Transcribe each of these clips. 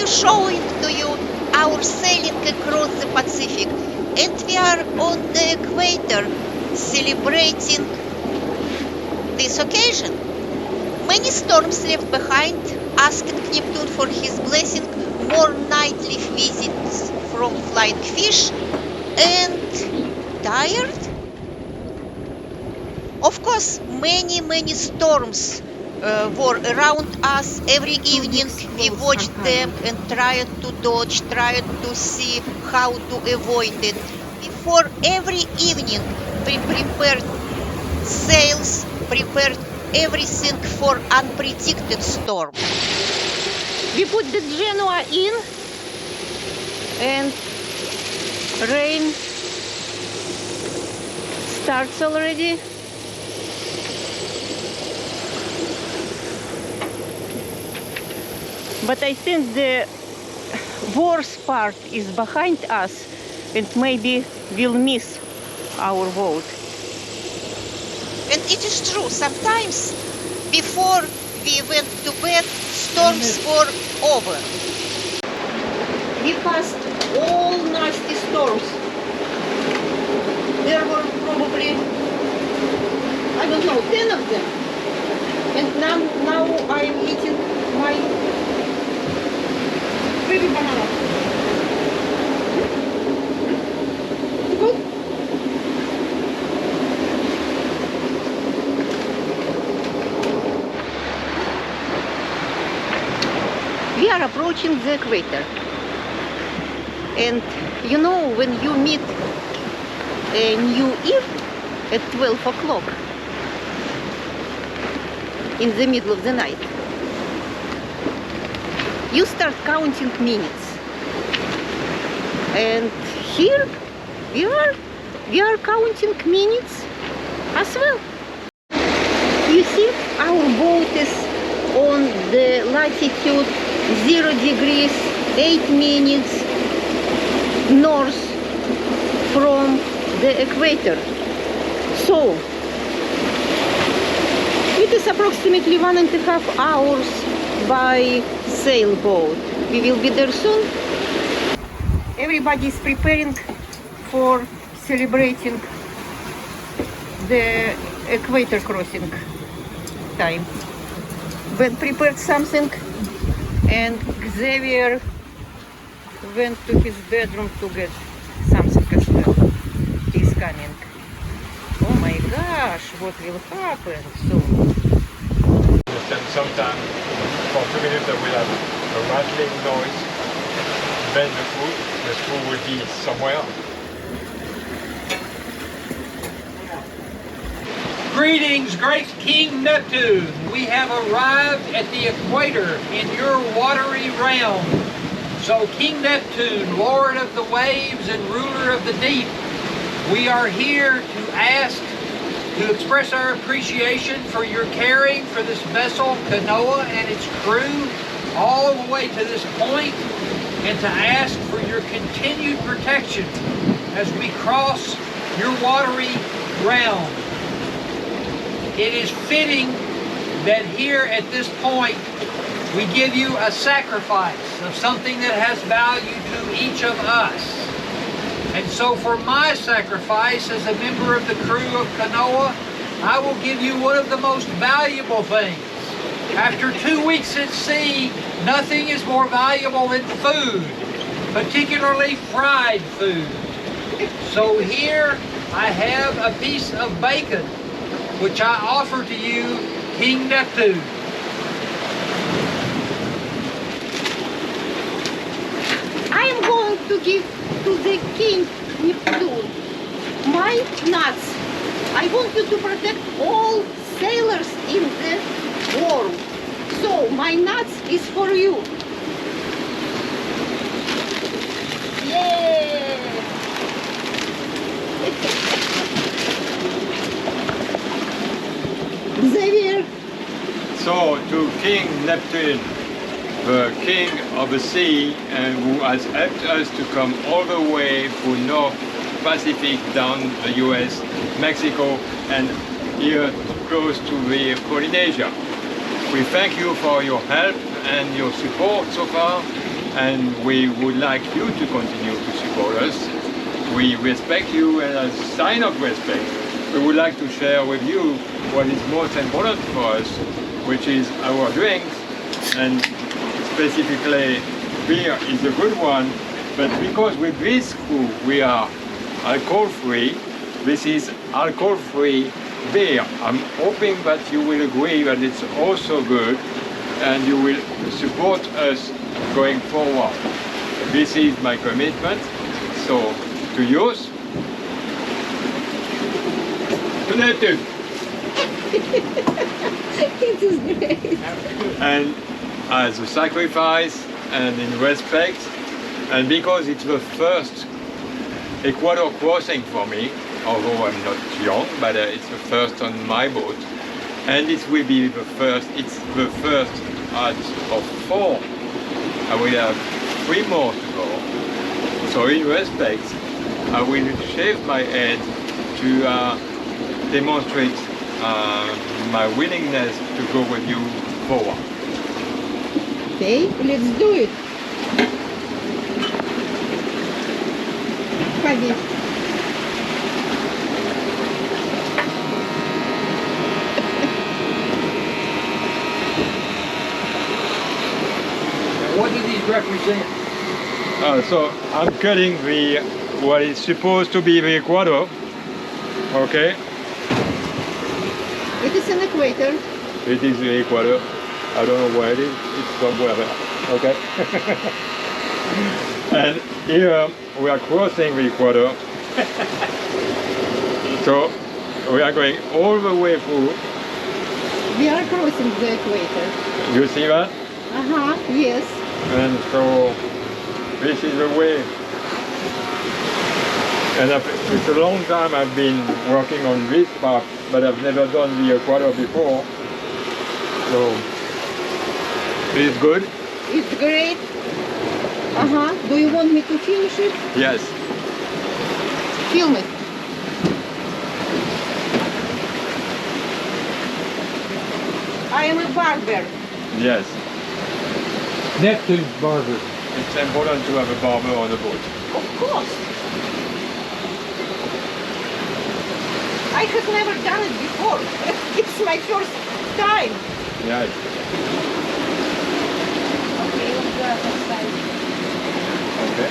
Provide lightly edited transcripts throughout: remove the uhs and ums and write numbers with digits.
showing to you our sailing across the Pacific, and we are on the equator celebrating this occasion. Many storms left behind, asking Neptune for his blessing, more nightly visits from flying fish, and tired? Of course, many storms were around us. Every evening we watched them and tried to dodge, tried to see how to avoid it. Before every evening we prepared sails, prepared everything for unpredicted storm. We put the Genoa in and rain starts already. But I think the worst part is behind us, and maybe we'll miss our boat. And it is true, sometimes before we went to bed, storms were over. We passed all nasty storms. There were probably, I don't know, 10 of them. And now I am eating my baby banana. Good? We are approaching the equator. And you know, when you meet a new year at 12 o'clock in the middle of the night, you start counting minutes. And here we are counting minutes as well. You see, our boat is on the latitude 0 degrees 8 minutes north from the equator. So it is approximately 1.5 hours by sailboat. We will be there soon. Everybody is preparing for celebrating the equator crossing time. Ben prepared something, and Xavier went to his bedroom to get something as well. He's coming. Oh my gosh, what will happen soon? And sometime for 2 minutes there will have a rattling noise. Then the screw will be somewhere. Greetings, great King Neptune. We have arrived at the equator in your watery realm. So King Neptune, Lord of the waves and ruler of the deep, we are here to express our appreciation for your caring for this vessel, Kanoa, and its crew all the way to this point, and to ask for your continued protection as we cross your watery realm. It is fitting that here at this point we give you a sacrifice of something that has value to each of us. And so for my sacrifice as a member of the crew of Kanoa, I will give you one of the most valuable things. After 2 weeks at sea, nothing is more valuable than food, particularly fried food. So here I have a piece of bacon, which I offer to you, King Neptune. I am going to give to the King Neptune my nuts. I want you to protect all sailors in the world. So my nuts is for you. Yay! Xavier. So to King Neptune, the king of the sea, and who has helped us to come all the way through North Pacific down the US, Mexico, and here close to the Polynesia. We thank you for your help and your support so far, and we would like you to continue to support us. We respect you, and as a sign of respect, we would like to share with you what is most important for us, which is our drinks, and specifically beer is a good one, but because with this crew we are alcohol-free, this is alcohol-free beer. I'm hoping that you will agree that it's also good and you will support us going forward. This is my commitment, so to yours. Connected. It is great. And as a sacrifice and in respect, and because it's the first Equator crossing for me, although I'm not young, but it's the first on my boat, and it will be the first, it's the first out of 4. I will have 3 more to go. So in respect, I will shave my head to demonstrate my willingness to go with you forward. Okay, let's do it. Ходи. What do these represent? So I'm cutting the what is supposed to be the Equator. Okay, It is an equator. it is the Equator. I don't know where it is. It's somewhere there. Okay. And here we are crossing the Equator. So we are going all the way through. We are crossing the equator. You see that? Yes. And so this is the way. And it's a long time I've been working on this part, but I've never done the Equator before. So it's good. It's great. Do you want me to finish it? Yes. Film it. I am a barber. Yes. Neptune's barber. It's important to have a barber on the boat. Of course. I have never done it before. It's my first time. Yes. Okay, let's go outside. Okay.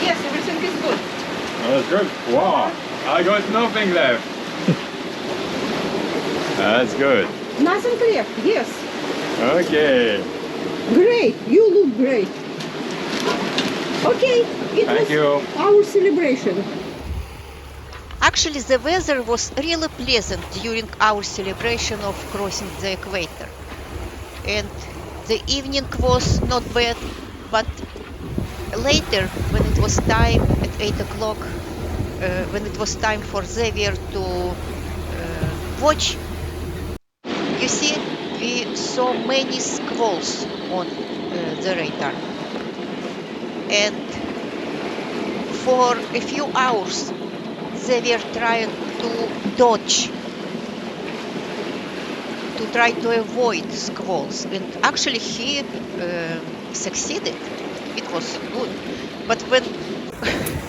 Yes, everything is good. That's good. Wow. I got nothing left. That's good. Nothing left, yes. Okay. Great, you look great. Okay, it Thank was you. our celebration. Actually, the weather was really pleasant during our celebration of crossing the equator. And the evening was not bad, but later, when it was time at 8 o'clock, when it was time for Xavier to watch, you see, we saw many squalls on the radar. And for a few hours, they were trying to dodge, to try to avoid squalls. And actually he succeeded. It was good. But when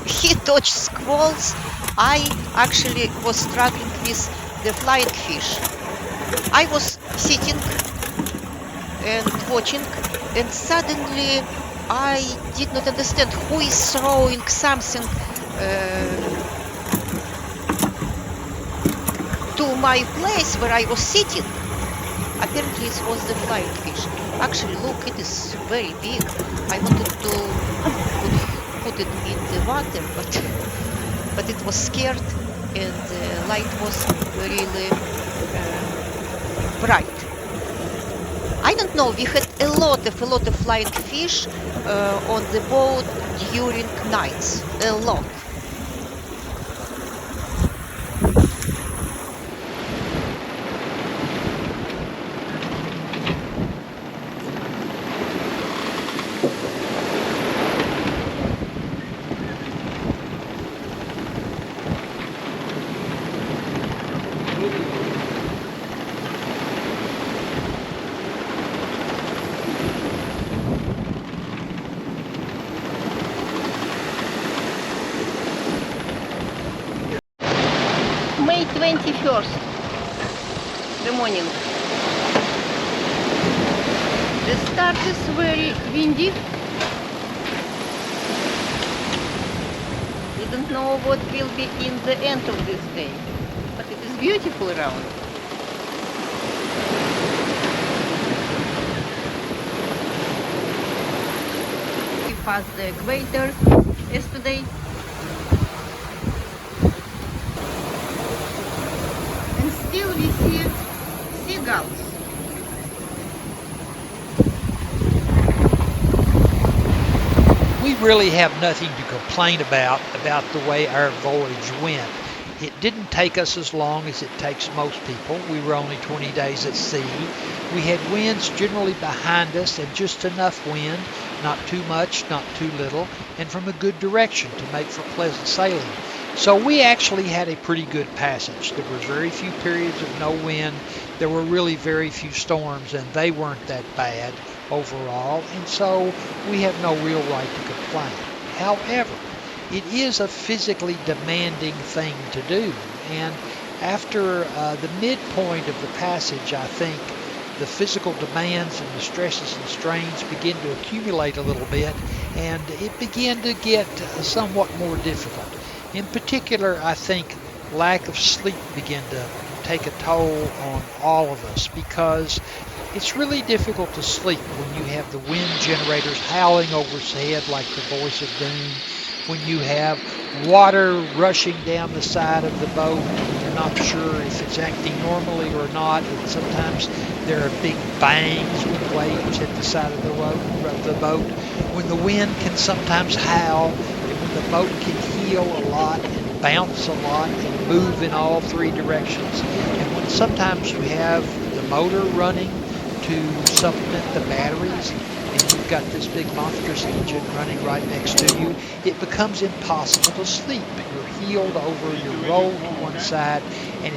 he dodged squalls, I actually was struggling with the flying fish. I was sitting and watching, and suddenly I did not understand who is throwing something to my place where I was sitting. Apparently it was the flying fish. Actually, look, it is very big. I wanted to put it in the water, but it was scared, and the light was really bright. I don't know, we had a lot of flying fish on the boat during nights, a lot. 21st, the morning. The start is very windy. We don't know what will be in the end of this day, but it is beautiful around. We passed the equator yesterday. And still we see seagulls. We really have nothing to complain about the way our voyage went. It didn't take us as long as it takes most people. We were only 20 days at sea. We had winds generally behind us and just enough wind, not too much, not too little, and from a good direction to make for pleasant sailing. So we actually had a pretty good passage. There were very few periods of no wind. There were really very few storms, and they weren't that bad overall, and so we have no real right to complain. However, it is a physically demanding thing to do, and after the midpoint of the passage, I think the physical demands and the stresses and strains begin to accumulate a little bit, and it began to get somewhat more difficult. In particular, I think lack of sleep began to take a toll on all of us, because it's really difficult to sleep when you have the wind generators howling overhead like the voice of doom, when you have water rushing down the side of the boat and you're not sure if it's acting normally or not, and sometimes there are big bangs when waves hit the side of the boat, when the wind can sometimes howl, and when the boat can heel a lot and bounce a lot and move in all three directions, and when sometimes you have the motor running to supplement the batteries, and you've got this big monstrous engine running right next to you, it becomes impossible to sleep. You're heeled over, you're rolled to one side, and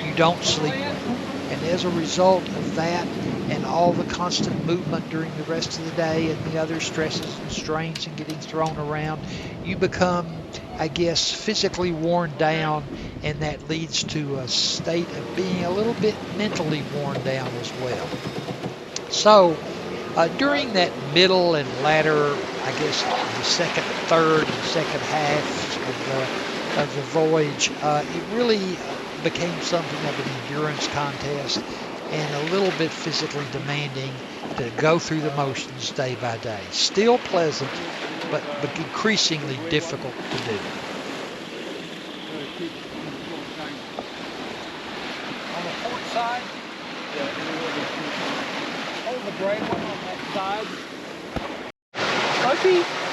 you don't sleep well. And as a result of that, and all the constant movement during the rest of the day, and the other stresses and strains and getting thrown around, you become, I guess, physically worn down, and that leads to a state of being a little bit mentally worn down as well. So during that middle and latter, I guess, the second third and second half of the voyage, it really became something of an endurance contest and a little bit physically demanding to go through the motions day by day. Still pleasant, but increasingly difficult to do. On the port side? Hold the gray one on that side. Smoky?